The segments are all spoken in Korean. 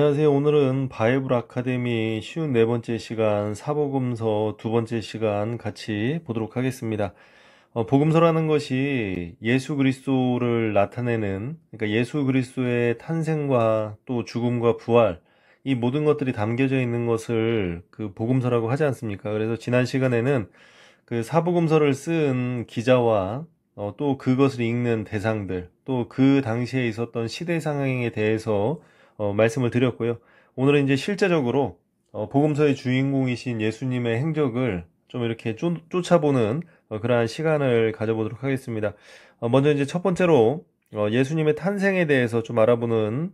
안녕하세요. 오늘은 바이블 아카데미 쉬운 네 번째 시간 사복음서 두 번째 시간 같이 보도록 하겠습니다. 복음서라는 것이 예수 그리스도를 나타내는, 그러니까 예수 그리스도의 탄생과 또 죽음과 부활, 이 모든 것들이 담겨져 있는 것을 그 복음서라고 하지 않습니까? 그래서 지난 시간에는 그 사복음서를 쓴 기자와 또 그것을 읽는 대상들, 또 그 당시에 있었던 시대 상황에 대해서 말씀을 드렸고요. 오늘은 이제 실제적으로 복음서의 주인공이신 예수님의 행적을 좀 이렇게 쫓아보는 그러한 시간을 가져보도록 하겠습니다. 먼저 이제 첫 번째로 예수님의 탄생에 대해서 좀 알아보는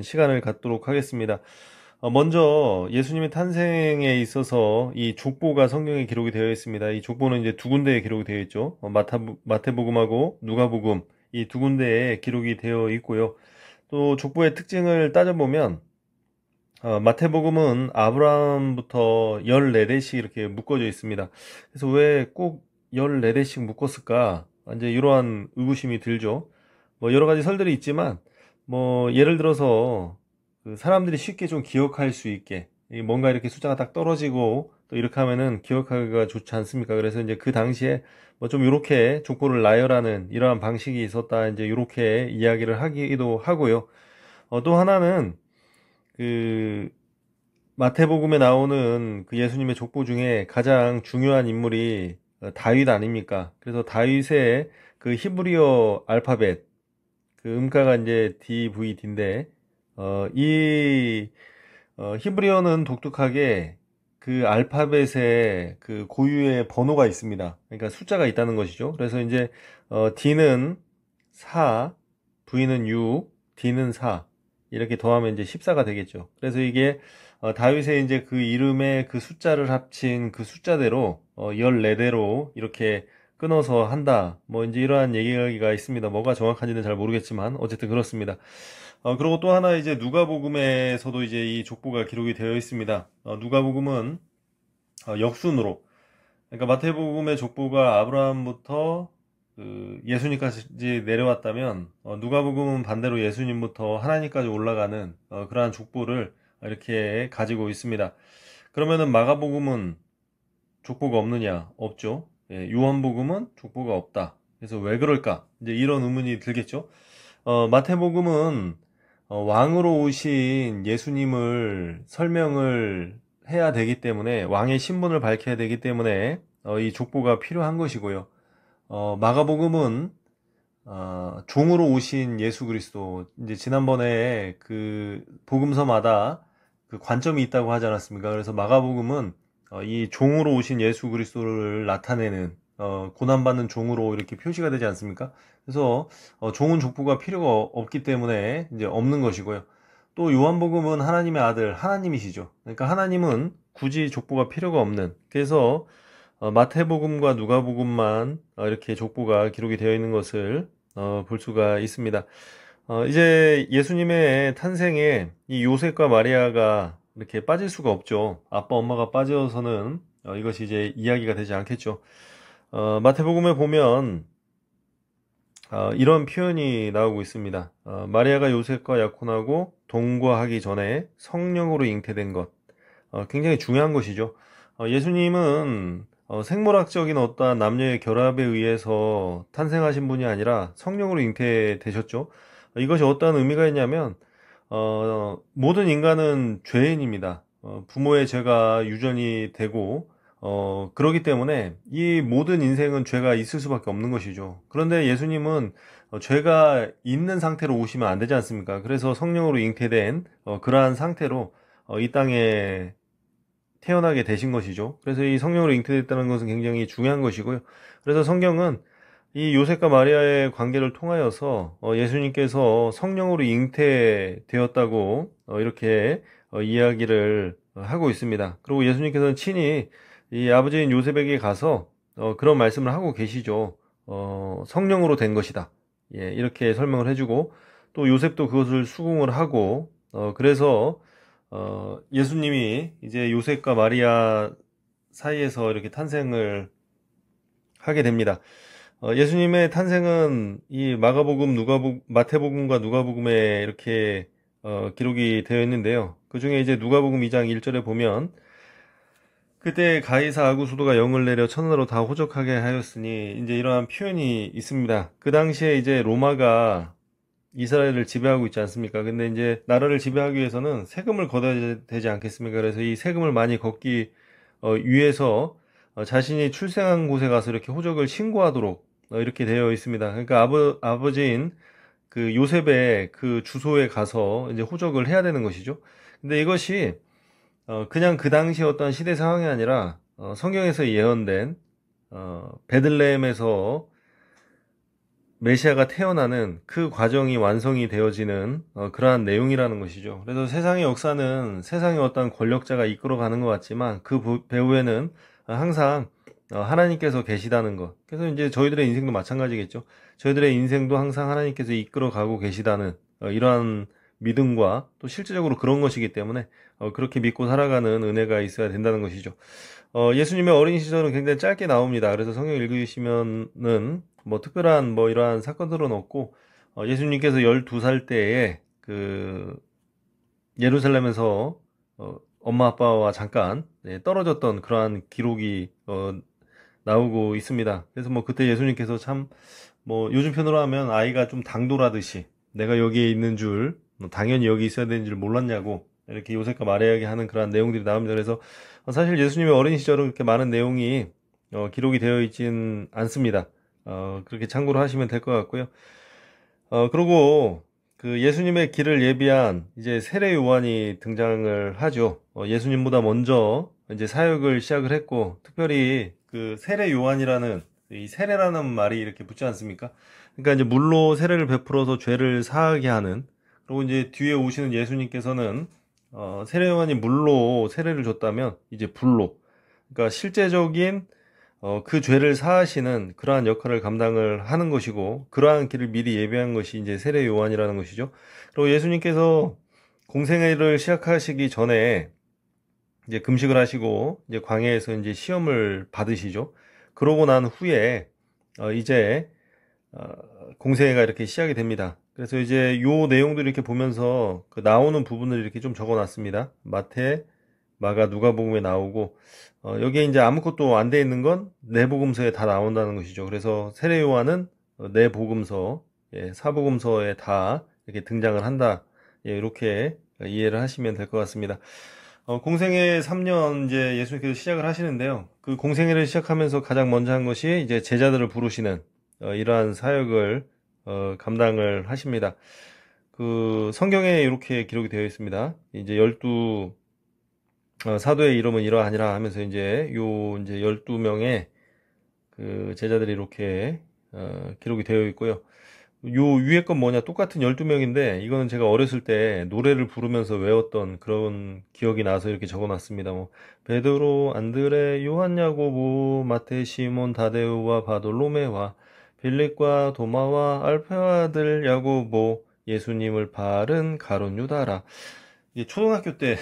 시간을 갖도록 하겠습니다. 먼저 예수님의 탄생에 있어서 이 족보가 성경에 기록이 되어 있습니다. 이 족보는 이제 두 군데에 기록이 되어 있죠. 마태복음하고 누가복음 이 두 군데에 기록이 되어 있고요. 또 족보의 특징을 따져보면 마태복음은 아브라함부터 14대씩 이렇게 묶어져 있습니다. 그래서 왜 꼭 14대씩 묶었을까? 이제 이러한 의구심이 들죠. 뭐 여러 가지 설들이 있지만 뭐 예를 들어서 그 사람들이 쉽게 좀 기억할 수 있게 뭔가 이렇게 숫자가 딱 떨어지고 또 이렇게 하면은 기억하기가 좋지 않습니까? 그래서 이제 그 당시에 뭐 좀 이렇게 족보를 나열하는 이러한 방식이 있었다. 이제 이렇게 이야기를 하기도 하고요. 또 하나는 그 마태복음에 나오는 그 예수님의 족보 중에 가장 중요한 인물이 다윗 아닙니까? 그래서 다윗의 그 히브리어 알파벳 그 음가가 이제 DVD인데 이 히브리어는 독특하게 그 알파벳에 그 고유의 번호가 있습니다. 그러니까 숫자가 있다는 것이죠. 그래서 이제 D는 4, V는 6, D는 4 이렇게 더하면 이제 14가 되겠죠. 그래서 이게 다윗의 이제 그 이름에 그 숫자를 합친 그 숫자대로 14대로 이렇게 끊어서 한다. 뭐 이제 이러한 얘기가 있습니다. 뭐가 정확한지는 잘 모르겠지만 어쨌든 그렇습니다. 그리고 또 하나 이제 누가복음에서도 이제 이 족보가 기록이 되어 있습니다. 누가복음은 역순으로, 그러니까 마태복음의 족보가 아브라함부터 그 예수님까지 내려왔다면 누가복음은 반대로 예수님부터 하나님까지 올라가는 그러한 족보를 이렇게 가지고 있습니다. 그러면은 마가복음은 족보가 없느냐? 없죠. 예, 요한복음은 족보가 없다. 그래서 왜 그럴까? 이제 이런 의문이 들겠죠. 마태복음은 왕으로 오신 예수님을 설명을 해야 되기 때문에 왕의 신분을 밝혀야 되기 때문에 이 족보가 필요한 것이고요. 마가복음은 종으로 오신 예수 그리스도 이제 지난번에 그 복음서마다 그 관점이 있다고 하지 않았습니까? 그래서 마가복음은 이 종으로 오신 예수 그리스도를 나타내는 고난받는 종으로 이렇게 표시가 되지 않습니까? 그래서 종은 족보가 필요가 없기 때문에 이제 없는 것이고요. 또 요한복음은 하나님의 아들 하나님이시죠. 그러니까 하나님은 굳이 족보가 필요가 없는, 그래서 마태복음과 누가복음만 이렇게 족보가 기록이 되어 있는 것을 볼 수가 있습니다. 이제 예수님의 탄생에 이 요셉과 마리아가 이렇게 빠질 수가 없죠. 아빠, 엄마가 빠져서는 이것이 이제 이야기가 되지 않겠죠. 마태복음에 보면 이런 표현이 나오고 있습니다. 마리아가 요셉과 약혼하고 동거하기 전에 성령으로 잉태된 것. 굉장히 중요한 것이죠. 예수님은 생물학적인 어떠한 남녀의 결합에 의해서 탄생하신 분이 아니라 성령으로 잉태되셨죠. 이것이 어떠한 의미가 있냐면 모든 인간은 죄인입니다. 부모의 죄가 유전이 되고 그러기 때문에 이 모든 인생은 죄가 있을 수밖에 없는 것이죠. 그런데 예수님은 죄가 있는 상태로 오시면 안 되지 않습니까? 그래서 성령으로 잉태된 그러한 상태로 이 땅에 태어나게 되신 것이죠. 그래서 이 성령으로 잉태됐다는 것은 굉장히 중요한 것이고요. 그래서 성경은 이 요셉과 마리아의 관계를 통하여서 예수님께서 성령으로 잉태되었다고 이렇게 이야기를 하고 있습니다. 그리고 예수님께서는 친히 이 아버지인 요셉에게 가서 그런 말씀을 하고 계시죠. 성령으로 된 것이다. 예, 이렇게 설명을 해주고 또 요셉도 그것을 수긍을 하고 그래서 예수님이 이제 요셉과 마리아 사이에서 이렇게 탄생을 하게 됩니다. 예수님의 탄생은 이 마태복음과 누가복음에 이렇게 기록이 되어 있는데요. 그 중에 이제 누가복음 2장 1절에 보면 그때 가이사 아구수도가 영을 내려 천하로 다 호적하게 하였으니 이제 이러한 표현이 있습니다. 그 당시에 이제 로마가 이스라엘을 지배하고 있지 않습니까? 근데 이제 나라를 지배하기 위해서는 세금을 걷어야 되지 않겠습니까? 그래서 이 세금을 많이 걷기 위해서 자신이 출생한 곳에 가서 이렇게 호적을 신고하도록 이렇게 되어 있습니다. 그러니까 아버지인 그 요셉의 그 주소에 가서 이제 호적을 해야 되는 것이죠. 근데 이것이 그냥 그 당시 어떤 시대 상황이 아니라 성경에서 예언된 베들레헴에서 메시아가 태어나는 그 과정이 완성이 되어지는 그러한 내용이라는 것이죠. 그래서 세상의 역사는 세상의 어떤 권력자가 이끌어가는 것 같지만 그 배후에는 항상 하나님께서 계시다는 것. 그래서 이제 저희들의 인생도 마찬가지겠죠. 저희들의 인생도 항상 하나님께서 이끌어가고 계시다는 이러한 믿음과 또 실제적으로 그런 것이기 때문에 그렇게 믿고 살아가는 은혜가 있어야 된다는 것이죠. 예수님의 어린 시절은 굉장히 짧게 나옵니다. 그래서 성경 읽으시면은 뭐 특별한 뭐 이러한 사건들은 없고 예수님께서 12살 때에 그 예루살렘에서 엄마 아빠와 잠깐 떨어졌던 그러한 기록이 나오고 있습니다. 그래서 뭐 그때 예수님께서 참 뭐 요즘 편으로 하면 아이가 좀 당돌하듯이 내가 여기에 있는 줄 당연히 여기 있어야 되는 줄 몰랐냐고 이렇게 요셉과 마리아에게 하는 그런 내용들이 나옵니다. 그래서 사실 예수님의 어린 시절은 그렇게 많은 내용이 기록이 되어 있진 않습니다. 그렇게 참고로 하시면 될 것 같고요. 그리고 그 예수님의 길을 예비한 이제 세례 요한이 등장을 하죠. 예수님보다 먼저 이제 사역을 시작을 했고, 특별히 그 세례 요한이라는 이 세례라는 말이 이렇게 붙지 않습니까? 그러니까 이제 물로 세례를 베풀어서 죄를 사하게 하는, 그리고 이제 뒤에 오시는 예수님께서는 세례 요한이 물로 세례를 줬다면 이제 불로, 그러니까 실제적인 그 죄를 사하시는 그러한 역할을 감당을 하는 것이고, 그러한 길을 미리 예비한 것이 이제 세례 요한이라는 것이죠. 그리고 예수님께서 공생애를 시작하시기 전에 이제 금식을 하시고, 이제 광야에서 이제 시험을 받으시죠. 그러고 난 후에, 이제, 공생애가 이렇게 시작이 됩니다. 그래서 이제 요 내용들 이렇게 보면서 그 나오는 부분을 이렇게 좀 적어 놨습니다. 마태, 마가, 누가복음에 나오고 여기에 이제 아무것도 안 돼 있는 건 내복음서에 다 나온다는 것이죠. 그래서 세례 요한은 내복음서, 사복음서에 다 이렇게 등장을 한다. 이렇게 이해를 하시면 될 것 같습니다. 공생애 3년 이제 예수님께서 시작을 하시는데요. 그 공생애를 시작하면서 가장 먼저 한 것이 이제 제자들을 부르시는 이러한 사역을 감당을 하십니다. 그 성경에 이렇게 기록이 되어 있습니다. 이제 12 사도의 이름은 이러하니라 하면서 이제 이제 12명의 그 제자들이 이렇게 기록이 되어 있고요. 요 위에 건 뭐냐, 똑같은 12명인데 이거는 제가 어렸을 때 노래를 부르면서 외웠던 그런 기억이 나서 이렇게 적어놨습니다. 뭐 베드로, 안드레, 요한, 야고보, 마테, 시몬, 다데우와 바돌로메와 빌립과 도마와 알페와 아들 야고보, 예수님을 바른 가룟 유다라. 이게 초등학교 때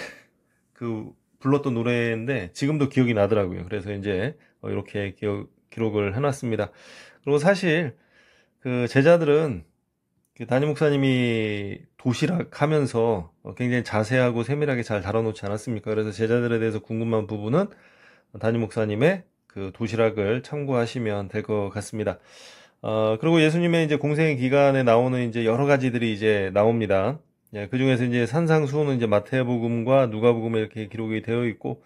그 불렀던 노래인데 지금도 기억이 나더라고요. 그래서 이제 이렇게 기록을 해놨습니다. 그리고 사실 그 제자들은 그 담임 목사님이 도시락 하면서 굉장히 자세하고 세밀하게 잘 다뤄놓지 않았습니까? 그래서 제자들에 대해서 궁금한 부분은 담임 목사님의 그 도시락을 참고하시면 될 것 같습니다. 그리고 예수님의 이제 공생의 기간에 나오는 이제 여러 가지들이 이제 나옵니다. 그 중에서 이제 산상수훈은 이제 마태복음과 누가복음에 이렇게 기록이 되어 있고,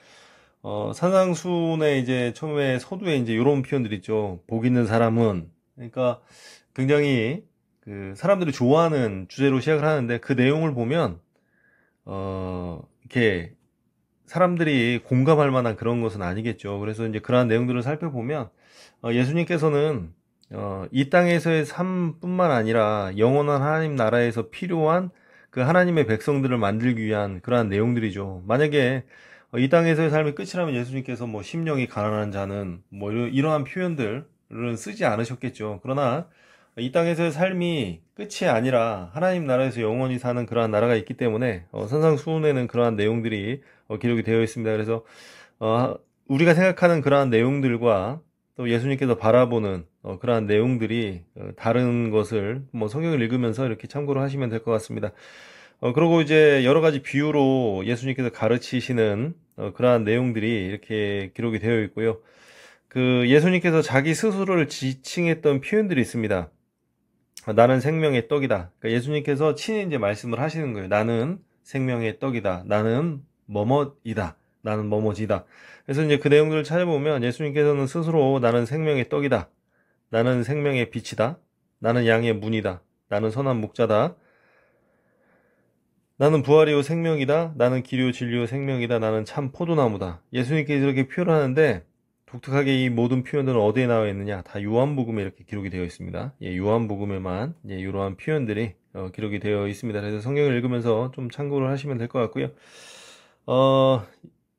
산상수훈의 이제 처음에 서두에 이제 이런 표현들 있죠. 복 있는 사람은. 그러니까 굉장히 그 사람들이 좋아하는 주제로 시작을 하는데 그 내용을 보면, 이렇게 사람들이 공감할 만한 그런 것은 아니겠죠. 그래서 이제 그러한 내용들을 살펴보면, 예수님께서는 이 땅에서의 삶뿐만 아니라 영원한 하나님 나라에서 필요한 그 하나님의 백성들을 만들기 위한 그러한 내용들이죠. 만약에 이 땅에서의 삶이 끝이라면 예수님께서 뭐 심령이 가난한 자는 뭐 이러한 표현들은 쓰지 않으셨겠죠. 그러나 이 땅에서의 삶이 끝이 아니라 하나님 나라에서 영원히 사는 그러한 나라가 있기 때문에 산상수훈에는 그러한 내용들이 기록이 되어 있습니다. 그래서 우리가 생각하는 그러한 내용들과 또 예수님께서 바라보는 그러한 내용들이 다른 것을 뭐 성경을 읽으면서 이렇게 참고를 하시면 될 것 같습니다. 그리고 이제 여러 가지 비유로 예수님께서 가르치시는 그러한 내용들이 이렇게 기록이 되어 있고요. 그 예수님께서 자기 스스로를 지칭했던 표현들이 있습니다. 나는 생명의 떡이다. 그러니까 예수님께서 친히 이제 말씀을 하시는 거예요. 나는 생명의 떡이다. 나는 뭐뭐이다. 나는 뭐뭐지다. 그래서 이제 그 내용들을 찾아보면 예수님께서는 스스로 나는 생명의 떡이다. 나는 생명의 빛이다. 나는 양의 문이다. 나는 선한 목자다. 나는 부활이요 생명이다. 나는 길이요 진리요 생명이다. 나는 참 포도나무다. 예수님께서 이렇게 표현하는데 독특하게 이 모든 표현들은 어디에 나와 있느냐? 다 요한복음에 이렇게 기록이 되어 있습니다. 예, 요한복음에만 이러한 표현들이 기록이 되어 있습니다. 그래서 성경을 읽으면서 좀 참고를 하시면 될 것 같고요. 어,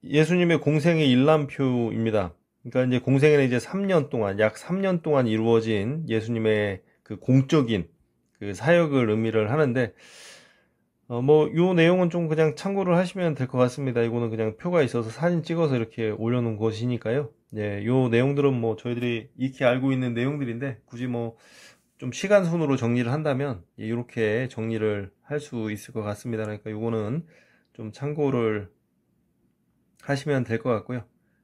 예수님의 공생의 일람표입니다. 그러니까 이제 공생에는 이제 3년 동안, 약 3년 동안 이루어진 예수님의 그 공적인 그 사역을 의미를 하는데, 요 내용은 좀 그냥 참고를 하시면 될 것 같습니다. 이거는 그냥 표가 있어서 사진 찍어서 이렇게 올려놓은 것이니까요. 예, 요 내용들은 뭐 저희들이 익히 알고 있는 내용들인데, 굳이 뭐 좀 시간 순으로 정리를 한다면, 예, 이렇게 정리를 할 수 있을 것 같습니다. 그러니까 요거는 좀 참고를 하시면 될 것 같고요.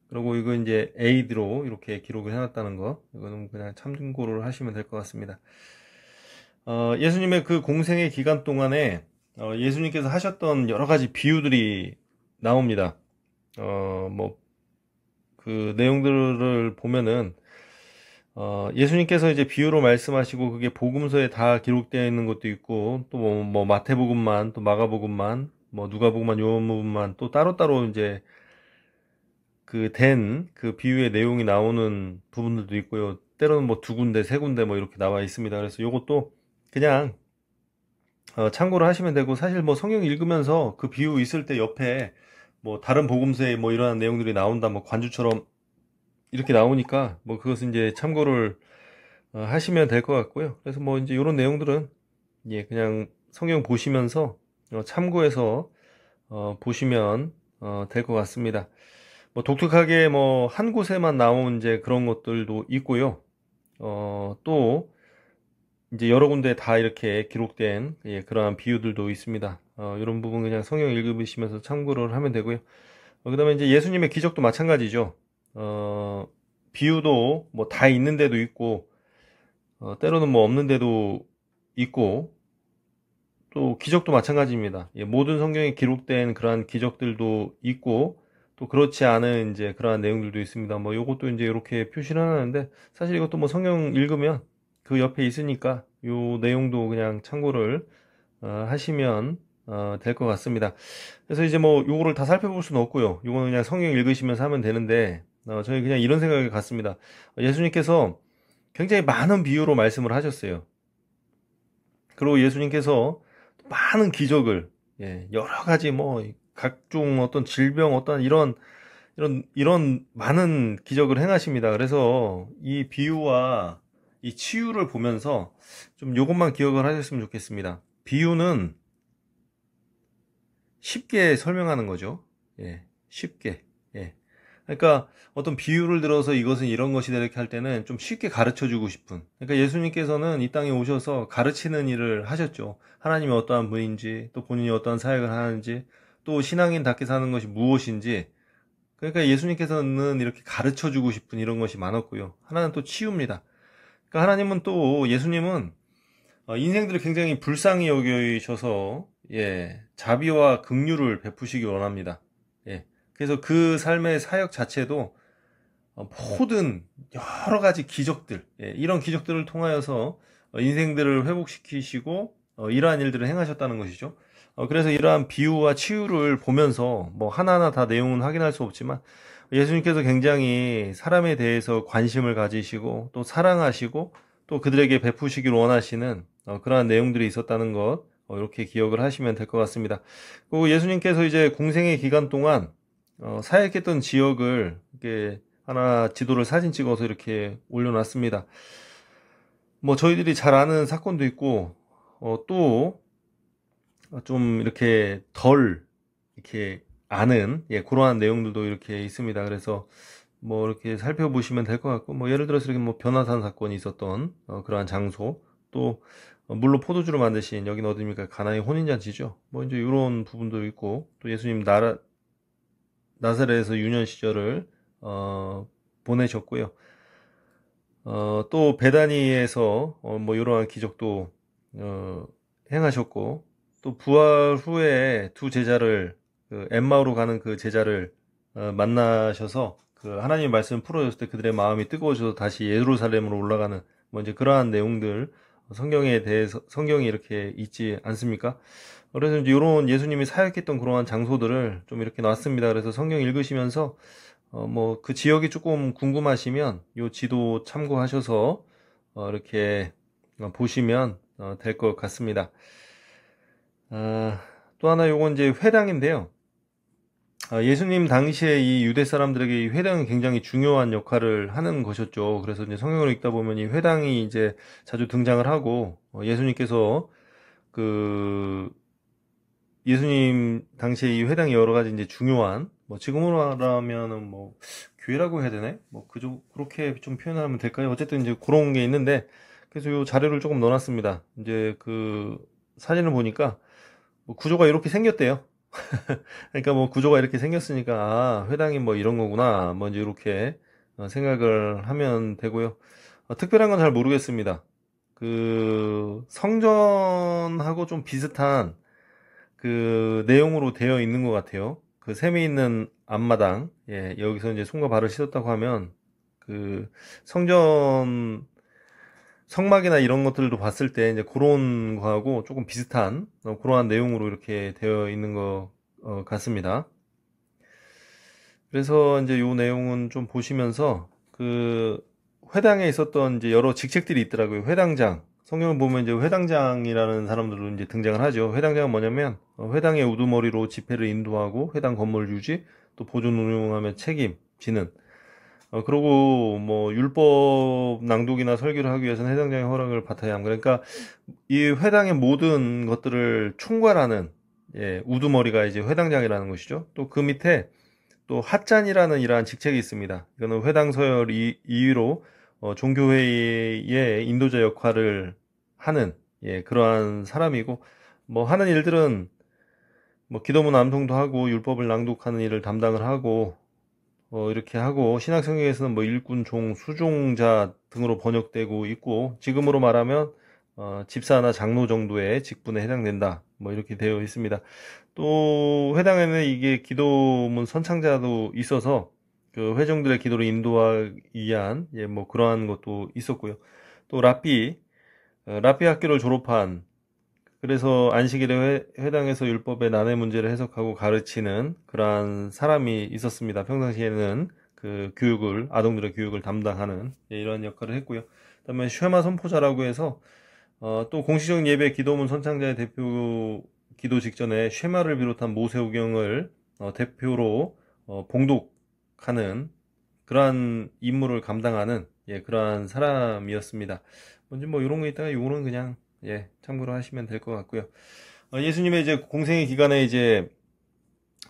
그리고 이거 이제 에이드로 이렇게 기록을 해놨다는 거, 이거는 그냥 참고를 하시면 될 것 같습니다. 예수님의 그 공생의 기간 동안에 예수님께서 하셨던 여러 가지 비유들이 나옵니다. 그 내용들을 보면은, 예수님께서 이제 비유로 말씀하시고 그게 복음서에 다 기록되어 있는 것도 있고, 또 뭐 마태복음만, 또 마가복음만, 뭐 누가복음만, 요한복음만 또 따로따로 이제 그 비유의 내용이 나오는 부분들도 있고요. 때로는 뭐 두 군데, 세 군데 뭐 이렇게 나와 있습니다. 그래서 요것도 그냥 참고를 하시면 되고, 사실 뭐 성경 읽으면서 그 비유 있을 때 옆에 뭐 다른 복음서에 뭐 이러한 내용들이 나온다, 뭐 관주처럼 이렇게 나오니까 뭐 그것은 이제 참고를 하시면 될 것 같고요. 그래서 뭐 이제 이런 내용들은 예, 그냥 성경 보시면서 참고해서 보시면 될 것 같습니다. 뭐 독특하게 뭐 한 곳에만 나온 이제 그런 것들도 있고요. 또 이제 여러 군데 다 이렇게 기록된 예, 그러한 비유들도 있습니다. 이런 부분 그냥 성경 읽으시면서 참고를 하면 되고요. 그다음에 이제 예수님의 기적도 마찬가지죠. 비유도 뭐 다 있는 데도 있고, 때로는 뭐 없는 데도 있고, 또 기적도 마찬가지입니다. 예, 모든 성경에 기록된 그러한 기적들도 있고, 또 그렇지 않은 이제 그러한 내용들도 있습니다. 뭐 요것도 이제 이렇게 표시를 해놨는데, 사실 이것도 뭐 성경 읽으면 그 옆에 있으니까 요 내용도 그냥 참고를 하시면 될 것 같습니다. 그래서 이제 뭐 요거를 다 살펴볼 수는 없고요. 요거는 그냥 성경 읽으시면서 하면 되는데, 저희 그냥 이런 생각이 같습니다. 예수님께서 굉장히 많은 비유로 말씀을 하셨어요. 그리고 예수님께서 많은 기적을, 예, 여러 가지 뭐 각종 어떤 질병, 어떤 이런 많은 기적을 행하십니다. 그래서 이 비유와 이 치유를 보면서 좀 요것만 기억을 하셨으면 좋겠습니다. 비유는 쉽게 설명하는 거죠. 예, 쉽게. 예. 그러니까 어떤 비유를 들어서 이것은 이런 것이다 이렇게 할 때는 좀 쉽게 가르쳐 주고 싶은. 그러니까 예수님께서는 이 땅에 오셔서 가르치는 일을 하셨죠. 하나님이 어떠한 분인지, 또 본인이 어떠한 사역을 하는지, 또 신앙인답게 사는 것이 무엇인지. 그러니까 예수님께서는 이렇게 가르쳐 주고 싶은 이런 것이 많았고요. 하나는 또 치유입니다. 그러니까 하나님은 또 예수님은 인생들을 굉장히 불쌍히 여기셔서 예, 자비와 긍휼을 베푸시기 원합니다. 예. 그래서 그 삶의 사역 자체도 모든 여러 가지 기적들, 예, 이런 기적들을 통하여서 인생들을 회복시키시고 이러한 일들을 행하셨다는 것이죠. 그래서 이러한 비유와 치유를 보면서 뭐 하나하나 다 내용은 확인할 수 없지만 예수님께서 굉장히 사람에 대해서 관심을 가지시고 또 사랑하시고 또 그들에게 베푸시길 원하시는 그러한 내용들이 있었다는 것 이렇게 기억을 하시면 될 것 같습니다. 그리고 예수님께서 이제 공생의 기간 동안 사역했던 지역을 이렇게 하나 지도를 사진 찍어서 이렇게 올려놨습니다. 뭐 저희들이 잘 아는 사건도 있고 또 좀 이렇게 덜 이렇게 아는 예, 그러한 내용들도 이렇게 있습니다. 그래서 뭐 이렇게 살펴보시면 될 것 같고 뭐 예를 들어서 이렇게 뭐 변화산 사건이 있었던 그러한 장소 또 물로 포도주로 만드신 여긴 어디입니까? 가나의 혼인잔치죠. 뭐 이제 이런 부분도 있고 또 예수님 나사렛에서 유년 시절을 보내셨고요. 또 베다니에서 뭐 이러한 기적도 행하셨고 또 부활 후에 두 제자를 그 엠마오로 가는 그 제자를 만나셔서 그 하나님의 말씀 풀어줬을 때 그들의 마음이 뜨거워져서 다시 예루살렘으로 올라가는 뭐 이제 그러한 내용들 성경에 대해서 성경이 이렇게 있지 않습니까? 그래서 이제 이런 예수님이 사역했던 그러한 장소들을 좀 이렇게 놨습니다. 그래서 성경 읽으시면서 뭐 그 지역이 조금 궁금하시면 요 지도 참고하셔서 이렇게 보시면 될 것 같습니다. 또 하나 요건 이제 회당인데요. 예수님 당시에 이 유대 사람들에게 이 회당이 굉장히 중요한 역할을 하는 것이었죠. 그래서 이제 성경을 읽다 보면 이 회당이 이제 자주 등장을 하고 예수님께서 그 예수님 당시에 이 회당이 여러 가지 이제 중요한 뭐 지금으로 말하면은 뭐 교회라고 해야 되네? 뭐 그렇게 좀 표현하면 될까요? 어쨌든 이제 그런 게 있는데 그래서 요 자료를 조금 넣어놨습니다. 이제 그 사진을 보니까 뭐 구조가 이렇게 생겼대요. 그러니까 뭐 구조가 이렇게 생겼으니까 아 회당이 뭐 이런 거구나 뭐 이제 이렇게 생각을 하면 되고요. 특별한 건 잘 모르겠습니다. 그 성전하고 좀 비슷한 그 내용으로 되어 있는 것 같아요. 그 샘이 있는 앞마당, 예, 여기서 이제 손과 발을 씻었다고 하면 그 성전 성막이나 이런 것들도 봤을 때 이제 그런 거하고 조금 비슷한 그러한 내용으로 이렇게 되어 있는 것 같습니다. 그래서 이제 요 내용은 좀 보시면서 그 회당에 있었던 이제 여러 직책들이 있더라고요. 회당장. 성경을 보면 이제 회당장이라는 사람들로 이제 등장을 하죠. 회당장은 뭐냐면 회당의 우두머리로 집회를 인도하고 회당 건물 유지, 또 보존 운영하며 책임지는. 그리고 뭐 율법 낭독이나 설교를 하기 위해서는 회당장의 허락을 받아야 함. 그러니까 이 회당의 모든 것들을 총괄하는 예, 우두머리가 이제 회당장이라는 것이죠. 또 그 밑에 또 핫잔이라는 이러한 직책이 있습니다. 이거는 회당 서열 2위로 종교회의의 인도자 역할을 하는 예, 그러한 사람이고 뭐 하는 일들은 뭐 기도문 암송도 하고 율법을 낭독하는 일을 담당을 하고 이렇게 하고 신약성경에서는 뭐 일꾼, 종, 수종자 등으로 번역되고 있고 지금으로 말하면 집사나 장로 정도의 직분에 해당된다. 뭐 이렇게 되어 있습니다. 또 회당에는 이게 기도문 선창자도 있어서 그 회중들의 기도를 인도하기 위한 예, 뭐 그러한 것도 있었고요. 또 라삐 학교를 졸업한 그래서 안식일에 회당에서 율법의 난해 문제를 해석하고 가르치는 그러한 사람이 있었습니다. 평상시에는 그 교육을 아동들의 교육을 담당하는 예, 이런 역할을 했고요. 그다음에 쉐마 선포자라고 해서 또 공식적인 예배 기도문 선창자의 대표 기도 직전에 쉐마를 비롯한 모세오경을 대표로 봉독하는 그러한 임무를 감당하는 예, 그러한 사람이었습니다. 먼저 뭐 이런 거 있다가 요거는 그냥 예, 참고로 하시면 될 것 같고요. 예수님의 이제 공생의 기간에 이제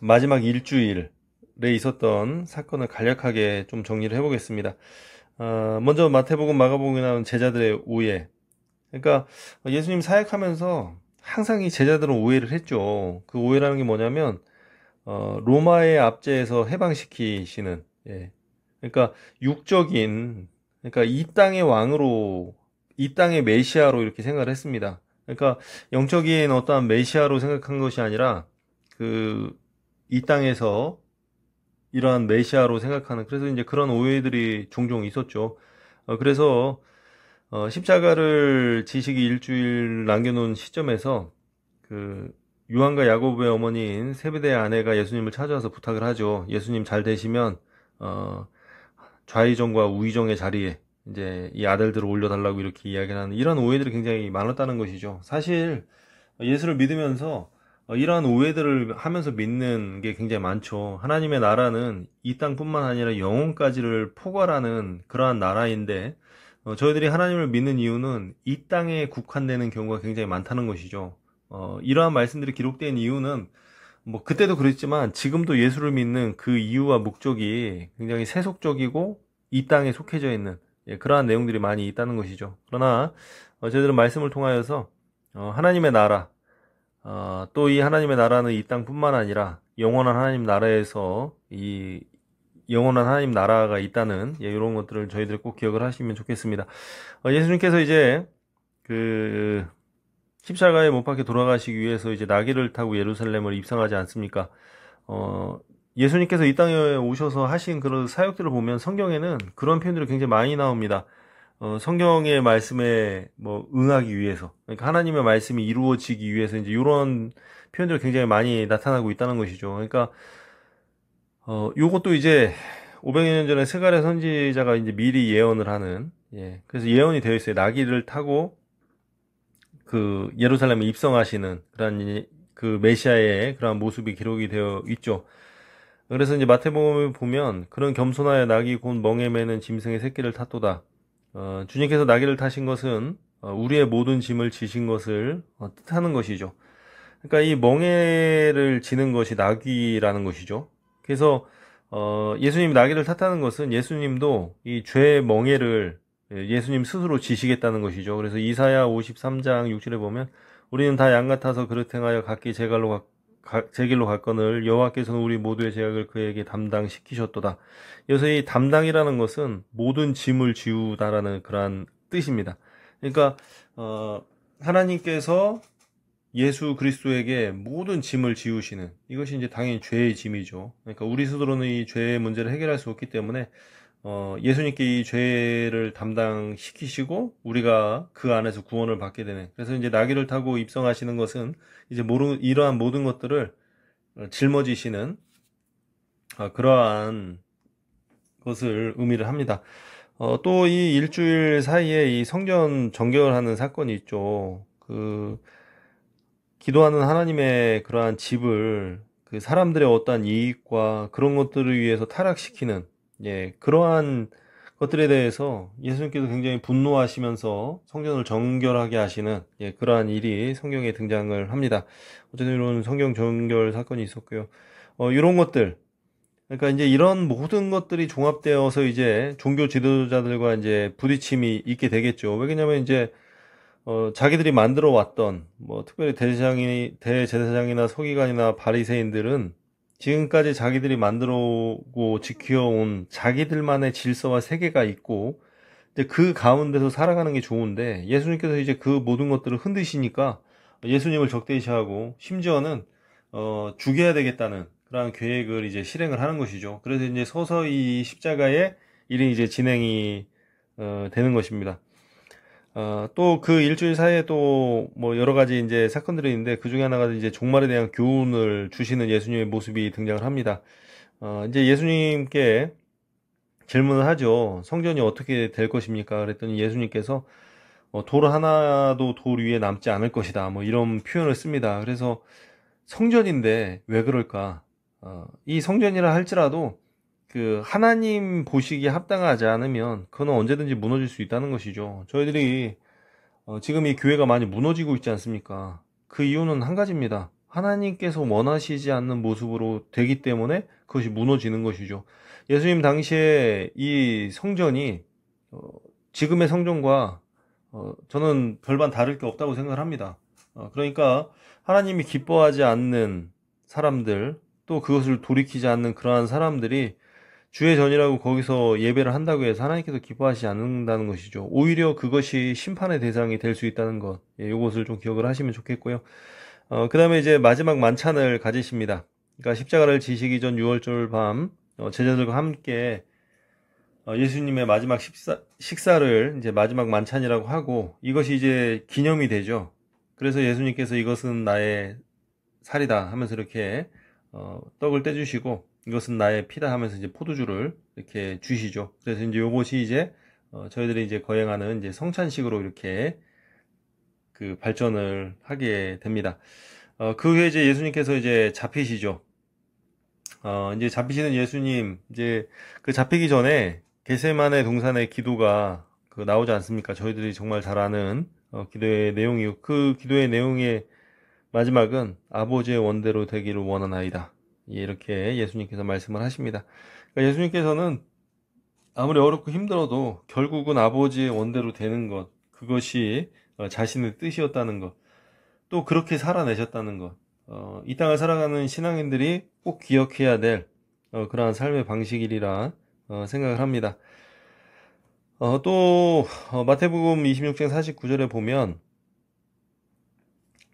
마지막 일주일에 있었던 사건을 간략하게 좀 정리를 해보겠습니다. 먼저 마태복음, 마가복음에 나온 제자들의 오해. 그러니까 예수님 사역하면서 항상 이 제자들은 오해를 했죠. 그 오해라는 게 뭐냐면 로마의 압제에서 해방시키시는 예. 그러니까 육적인 그러니까 이 땅의 왕으로 이 땅의 메시아로 이렇게 생각을 했습니다. 그러니까 영적인 어떠한 메시아로 생각한 것이 아니라 그 이 땅에서 이러한 메시아로 생각하는 그래서 이제 그런 오해들이 종종 있었죠. 그래서 십자가를 지시기 일주일 남겨놓은 시점에서 그 요한과 야고보의 어머니인 세베대의 아내가 예수님을 찾아와서 부탁을 하죠. 예수님 잘 되시면 좌의정과 우의정의 자리에 이제 이 아들들을 올려달라고 이렇게 이야기를 하는 이런 오해들이 굉장히 많았다는 것이죠. 사실 예수를 믿으면서 이러한 오해들을 하면서 믿는 게 굉장히 많죠. 하나님의 나라는 이 땅뿐만 아니라 영혼까지를 포괄하는 그러한 나라인데 저희들이 하나님을 믿는 이유는 이 땅에 국한되는 경우가 굉장히 많다는 것이죠. 이러한 말씀들이 기록된 이유는 뭐 그때도 그랬지만 지금도 예수를 믿는 그 이유와 목적이 굉장히 세속적이고 이 땅에 속해져 있는 예, 그러한 내용들이 많이 있다는 것이죠. 그러나 저희들은 말씀을 통하여서 하나님의 나라, 또 이 하나님의 나라는 이 땅뿐만 아니라 영원한 하나님 나라에서 이 영원한 하나님 나라가 있다는, 예, 이런 것들을 저희들 꼭 기억을 하시면 좋겠습니다. 예수님께서 이제 그 십자가에 못 박혀 돌아가시기 위해서 이제 나귀를 타고 예루살렘을 입성하지 않습니까? 예수님께서 이 땅에 오셔서 하신 그런 사역들을 보면 성경에는 그런 표현들이 굉장히 많이 나옵니다. 성경의 말씀에 뭐 응하기 위해서, 그러니까 하나님의 말씀이 이루어지기 위해서 이제 이런 표현들이 굉장히 많이 나타나고 있다는 것이죠. 그러니까 요것도 이제 500여 년 전에 스가랴 선지자가 이제 미리 예언을 하는, 예, 그래서 예언이 되어 있어요. 나귀를 타고 그 예루살렘에 입성하시는 그런 그 메시아의 그런 모습이 기록이 되어 있죠. 그래서 이제 마태복음을 보면 그런 겸손하여 나귀 곧 멍에 매는 짐승의 새끼를 탔도다. 주님께서 나귀를 타신 것은 우리의 모든 짐을 지신 것을 뜻하는 것이죠. 그러니까 이 멍에를 지는 것이 나귀라는 것이죠. 그래서 예수님이 나귀를 탔다는 것은 예수님도 이 죄의 멍에를 예수님 스스로 지시겠다는 것이죠. 그래서 이사야 53장 6절에 보면 우리는 다 양 같아서 그릇 행하여 각기 제 길로 갔거늘 여호와께서는 우리 모두의 죄악을 그에게 담당시키셨도다. 그래서 이 담당이라는 것은 모든 짐을 지우다라는 그러한 뜻입니다. 그러니까 하나님께서 예수 그리스도에게 모든 짐을 지우시는, 이것이 이제 당연히 죄의 짐이죠. 그러니까 우리 스스로는 이 죄의 문제를 해결할 수 없기 때문에 예수님께 이 죄를 담당시키시고 우리가 그 안에서 구원을 받게 되는, 그래서 이제 나귀를 타고 입성하시는 것은 이제 이러한 모든 것들을 짊어지시는 그러한 것을 의미를 합니다. 또 이 일주일 사이에 이 성전 정결하는 사건이 있죠. 기도하는 하나님의 그러한 집을 그 사람들의 어떠한 이익과 그런 것들을 위해서 타락시키는, 예, 그러한 것들에 대해서 예수님께서 굉장히 분노하시면서 성전을 정결하게 하시는, 예, 그러한 일이 성경에 등장을 합니다. 어쨌든 이런 성경 정결 사건이 있었고요. 이런 것들, 그러니까 이제 이런 모든 것들이 종합되어서 이제 종교 지도자들과 이제 부딪힘이 있게 되겠죠. 왜냐면 이제 자기들이 만들어 왔던, 뭐, 특별히 대제사장이나 서기관이나 바리새인들은 지금까지 자기들이 만들어 오고 지켜온 자기들만의 질서와 세계가 있고, 이제 그 가운데서 살아가는 게 좋은데, 예수님께서 이제 그 모든 것들을 흔드시니까 예수님을 적대시하고, 심지어는, 죽여야 되겠다는 그런 계획을 이제 실행을 하는 것이죠. 그래서 이제 서서히 십자가의 일이 이제 진행이, 되는 것입니다. 또 그 일주일 사이에 또 뭐 여러 가지 이제 사건들이 있는데 그 중에 하나가 이제 종말에 대한 교훈을 주시는 예수님의 모습이 등장을 합니다. 이제 예수님께 질문을 하죠. 성전이 어떻게 될 것입니까? 그랬더니 예수님께서 돌 하나도 돌 위에 남지 않을 것이다. 뭐 이런 표현을 씁니다. 그래서 성전인데 왜 그럴까? 이 성전이라 할지라도 그 하나님 보시기에 합당하지 않으면 그건 언제든지 무너질 수 있다는 것이죠. 저희들이 지금 이 교회가 많이 무너지고 있지 않습니까? 그 이유는 한 가지입니다. 하나님께서 원하시지 않는 모습으로 되기 때문에 그것이 무너지는 것이죠. 예수님 당시에 이 성전이 지금의 성전과 저는 별반 다를 게 없다고 생각을 합니다. 그러니까 하나님이 기뻐하지 않는 사람들, 또 그것을 돌이키지 않는 그러한 사람들이 주의 전이라고 거기서 예배를 한다고 해서 하나님께서 기뻐하시지 않는다는 것이죠. 오히려 그것이 심판의 대상이 될 수 있다는 것, 예, 이것을 좀 기억을 하시면 좋겠고요. 그 다음에 이제 마지막 만찬을 가지십니다. 그러니까 십자가를 지시기 전 6월절 밤 제자들과 함께 예수님의 마지막 식사를 이제 마지막 만찬이라고 하고, 이것이 이제 기념이 되죠. 그래서 예수님께서 이것은 나의 살이다 하면서 이렇게 떡을 떼주시고 이것은 나의 피다 하면서 이제 포도주를 이렇게 주시죠. 그래서 이제 요것이 이제 저희들이 이제 거행하는 이제 성찬식으로 이렇게 그 발전을 하게 됩니다. 그 후에 이제 예수님께서 이제 잡히시죠. 이제 잡히시는 예수님, 이제 그 잡히기 전에 겟세마네 동산의 기도가 그 나오지 않습니까? 저희들이 정말 잘 아는 기도의 내용이고, 그 기도의 내용의 마지막은 아버지의 원대로 되기를 원하나이다. 예, 이렇게 예수님께서 말씀을 하십니다. 그러니까 예수님께서는 아무리 어렵고 힘들어도 결국은 아버지의 원대로 되는 것, 그것이 자신의 뜻이었다는 것, 또 그렇게 살아내셨다는 것, 이 땅을 살아가는 신앙인들이 꼭 기억해야 될 그러한 삶의 방식이리라 생각을 합니다. 또 마태복음 26장 49절에 보면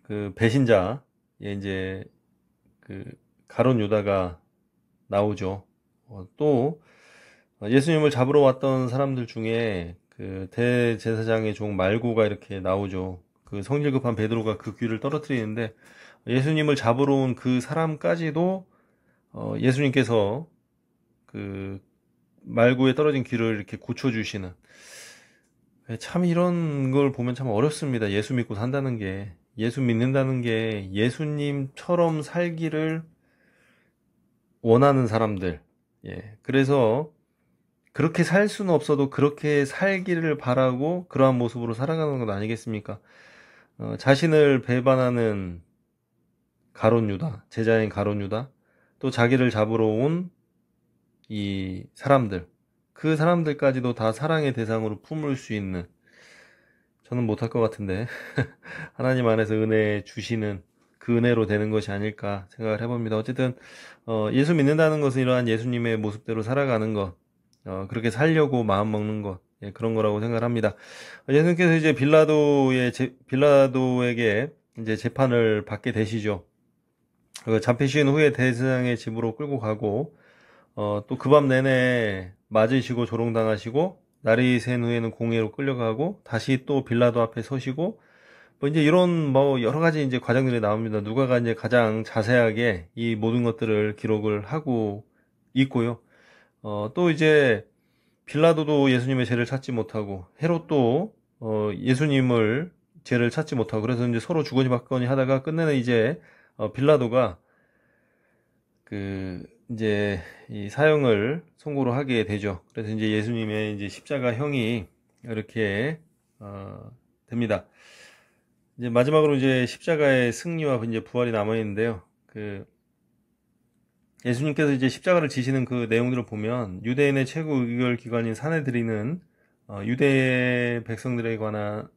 그 배신자, 이제 그 가룟 유다가 나오죠. 또 예수님을 잡으러 왔던 사람들 중에 그 대제사장의 종 말고가 이렇게 나오죠. 그 성질 급한 베드로가 그 귀를 떨어뜨리는데 예수님을 잡으러 온 그 사람까지도 예수님께서 그 말고에 떨어진 귀를 이렇게 고쳐주시는, 참 이런 걸 보면 참 어렵습니다. 예수 믿고 산다는 게, 예수 믿는다는 게 예수님처럼 살기를 원하는 사람들. 예. 그래서 그렇게 살 수는 없어도 그렇게 살기를 바라고 그러한 모습으로 살아가는 것 아니겠습니까? 자신을 배반하는 가룟 유다, 제자인 가룟 유다, 또 자기를 잡으러 온 이 사람들, 그 사람들까지도 다 사랑의 대상으로 품을 수 있는, 저는 못할 것 같은데 하나님 안에서 은혜 주시는 그 은혜로 되는 것이 아닐까 생각을 해봅니다. 어쨌든 예수 믿는다는 것은 이러한 예수님의 모습대로 살아가는 것, 그렇게 살려고 마음 먹는 것, 예, 그런 거라고 생각을 합니다. 예수님께서 이제 빌라도에게 이제 재판을 받게 되시죠. 잡히신 후에 대제사장의 집으로 끌고 가고 또 그 밤 내내 맞으시고 조롱당하시고 날이 샌 후에는 공회로 끌려가고 다시 또 빌라도 앞에 서시고 뭐 이제 이런 뭐 여러 가지 이제 과정들이 나옵니다. 누가가 이제 가장 자세하게 이 모든 것들을 기록을 하고 있고요. 또 이제 빌라도도 예수님의 죄를 찾지 못하고 헤롯도 예수님을 죄를 찾지 못하고 그래서 이제 서로 주거니 받거니 하다가 끝내는 이제 빌라도가 그 이제 이 사형을 선고를 하게 되죠. 그래서 이제 예수님의 이제 십자가형이 이렇게 됩니다. 이제 마지막으로 이제 십자가의 승리와 이제 부활이 남아 있는데요. 그 예수님께서 이제 십자가를 지시는 그 내용들을 보면 유대인의 최고 의결 기관인 사내들이는 유대 백성들에 관한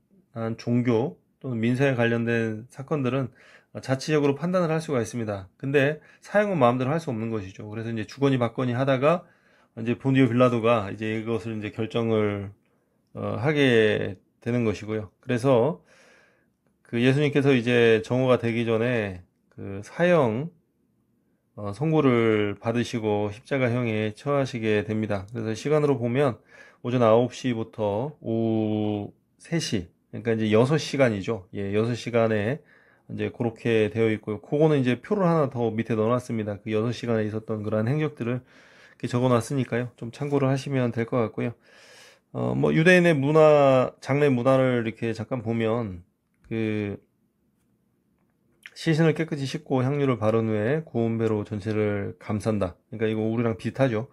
종교 또는 민사에 관련된 사건들은 자치적으로 판단을 할 수가 있습니다. 근데 사형은 마음대로 할 수 없는 것이죠. 그래서 이제 주거니 받거니 하다가 이제 본디오 빌라도가 이제 이것을 이제 결정을 하게 되는 것이고요. 그래서 그 예수님께서 이제 정오가 되기 전에 그 사형 선고를 받으시고 십자가형에 처하시게 됩니다. 그래서 시간으로 보면 오전 9시부터 오후 3시, 그러니까 이제 6시간이죠. 예, 6시간에 이제 그렇게 되어 있고요. 그거는 이제 표를 하나 더 밑에 넣어놨습니다. 그 6시간에 있었던 그러한 행적들을 이렇게 적어놨으니까요. 좀 참고를 하시면 될 것 같고요. 뭐 유대인의 장례 문화를 이렇게 잠깐 보면 그 시신을 깨끗이 씻고 향유를 바른 후에 고운 배로 전체를 감싼다. 그러니까 이거 우리랑 비슷하죠.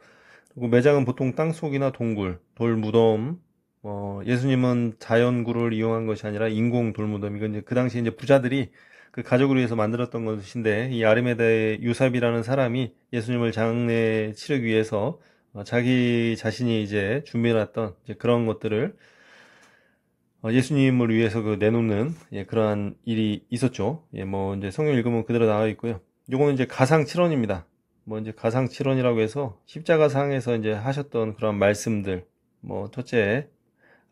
그리고 매장은 보통 땅속이나 동굴, 돌 무덤, 예수님은 자연구를 이용한 것이 아니라 인공 돌 무덤. 이건 이제 그 당시 이제 부자들이 그 가족을 위해서 만들었던 것인데 이 아르메다의 유삽이라는 사람이 예수님을 장례 치르기 위해서 자기 자신이 이제 준비해놨던 이제 그런 것들을 예수님을 위해서 그 내놓는 예, 그러한 일이 있었죠. 예, 뭐 이제 성경 읽으면 그대로 나와 있고요. 요거는 이제 가상 칠언입니다. 뭐 이제 가상 칠언이라고 해서 십자가상에서 이제 하셨던 그런 말씀들, 뭐 첫째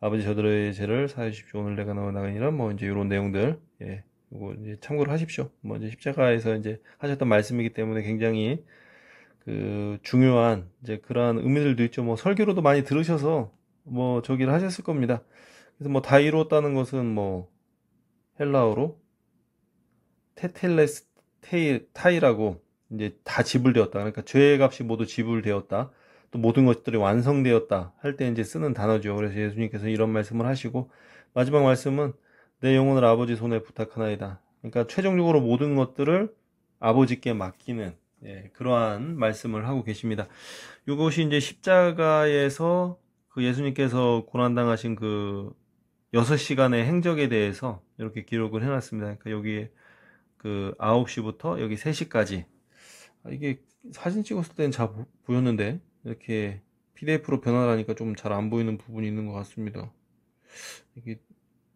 아버지 저들의 죄를 사하여 주십시오. 오늘 내가 너와 나가니라 뭐 이제 이런 내용들 예, 요거 이제 참고를 하십시오. 뭐 이제 십자가에서 이제 하셨던 말씀이기 때문에 굉장히 그 중요한 이제 그러한 의미들도 있죠. 뭐 설교로도 많이 들으셔서 뭐 저기를 하셨을 겁니다. 그래서 뭐 다 이루었다는 것은 뭐 헬라어로 테텔레스 타이라고 이제 다 지불되었다. 그러니까 죄의 값이 모두 지불되었다. 또 모든 것들이 완성되었다 할 때 이제 쓰는 단어죠. 그래서 예수님께서 이런 말씀을 하시고 마지막 말씀은 내 영혼을 아버지 손에 부탁하나이다. 그러니까 최종적으로 모든 것들을 아버지께 맡기는 예, 그러한 말씀을 하고 계십니다. 이것이 이제 십자가에서 그 예수님께서 고난당하신 그 6시간의 행적에 대해서 이렇게 기록을 해놨습니다. 그러니까 여기 그 9시부터 여기 3시까지. 이게 사진 찍었을 때는 잘 보였는데, 이렇게 PDF로 변환하니까 좀 잘 안 보이는 부분이 있는 것 같습니다. 이게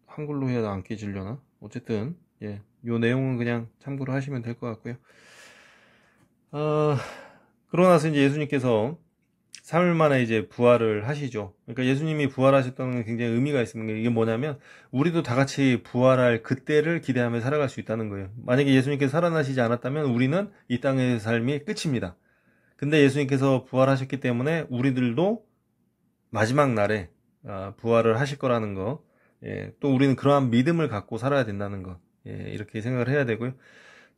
한글로 해야 안 깨지려나? 어쨌든 예, 요 내용은 그냥 참고로 하시면 될 것 같고요. 그러고 나서 이제 예수님께서 3일 만에 이제 부활을 하시죠. 그러니까 예수님이 부활하셨다는 게 굉장히 의미가 있습니다. 이게 뭐냐면 우리도 다 같이 부활할 그때를 기대하며 살아갈 수 있다는 거예요. 만약에 예수님께서 살아나시지 않았다면 우리는 이 땅의 삶이 끝입니다. 근데 예수님께서 부활하셨기 때문에 우리들도 마지막 날에 부활을 하실 거라는 거, 예, 또 우리는 그러한 믿음을 갖고 살아야 된다는 거, 예, 이렇게 생각을 해야 되고요.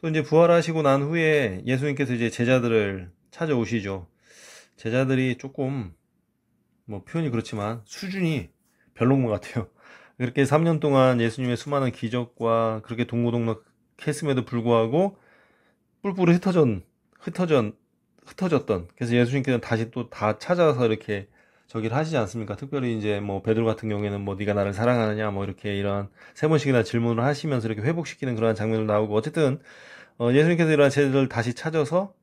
또 이제 부활하시고 난 후에 예수님께서 이제 제자들을 찾아오시죠. 제자들이 조금 뭐 표현이 그렇지만 수준이 별로인 것 같아요. 그렇게 3년 동안 예수님의 수많은 기적과 그렇게 동고동락했음에도 불구하고 뿔뿔이 흩어졌던. 그래서 예수님께서는 다시 또 다 찾아서 이렇게 저기를 하시지 않습니까? 특별히 이제 뭐 베드로 같은 경우에는 뭐 네가 나를 사랑하느냐 뭐 이렇게 이런 세 번씩이나 질문을 하시면서 이렇게 회복시키는 그런 장면을 나오고 어쨌든 예수님께서 이런 제자들을 다시 찾아서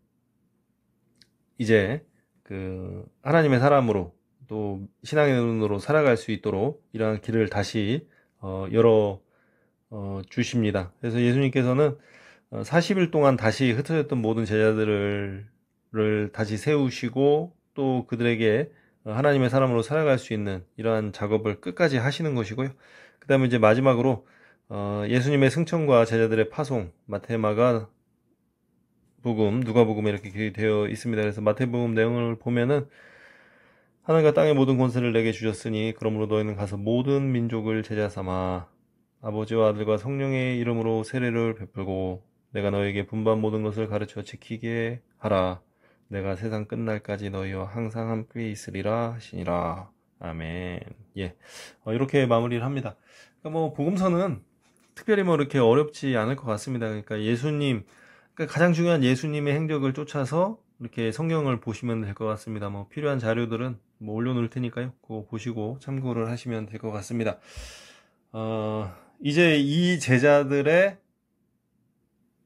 이제 그 하나님의 사람으로 또 신앙의 눈으로 살아갈 수 있도록 이러한 길을 다시 열어 주십니다. 그래서 예수님께서는 40일 동안 다시 흩어졌던 모든 제자들을 다시 세우시고 또 그들에게 하나님의 사람으로 살아갈 수 있는 이러한 작업을 끝까지 하시는 것이고요. 그 다음에 이제 마지막으로 예수님의 승천과 제자들의 파송, 마테마가 복음, 누가복음에 이렇게 되어 있습니다. 그래서 마태복음 내용을 보면은 하늘과 땅의 모든 권세를 내게 주셨으니 그러므로 너희는 가서 모든 민족을 제자 삼아 아버지와 아들과 성령의 이름으로 세례를 베풀고 내가 너에게 분반 모든 것을 가르쳐 지키게 하라. 내가 세상 끝날까지 너희와 항상 함께 있으리라 하시니라. 아멘. 예, 이렇게 마무리를 합니다. 그러니까 뭐 복음서는 특별히 뭐 이렇게 어렵지 않을 것 같습니다. 그러니까 그러니까 가장 중요한 예수님의 행적을 쫓아서 이렇게 성경을 보시면 될 것 같습니다. 뭐 필요한 자료들은 뭐 올려놓을 테니까요. 그거 보시고 참고를 하시면 될 것 같습니다. 이제 이 제자들의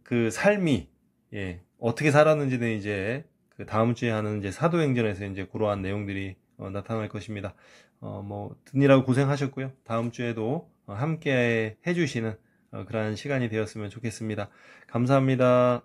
그 삶이 예, 어떻게 살았는지는 이제 그 다음 주에 하는 이제 사도행전에서 이제 그러한 내용들이 나타날 것입니다. 뭐 듣느라고 고생하셨고요. 다음 주에도 함께 해주시는 그러한 시간이 되었으면 좋겠습니다. 감사합니다.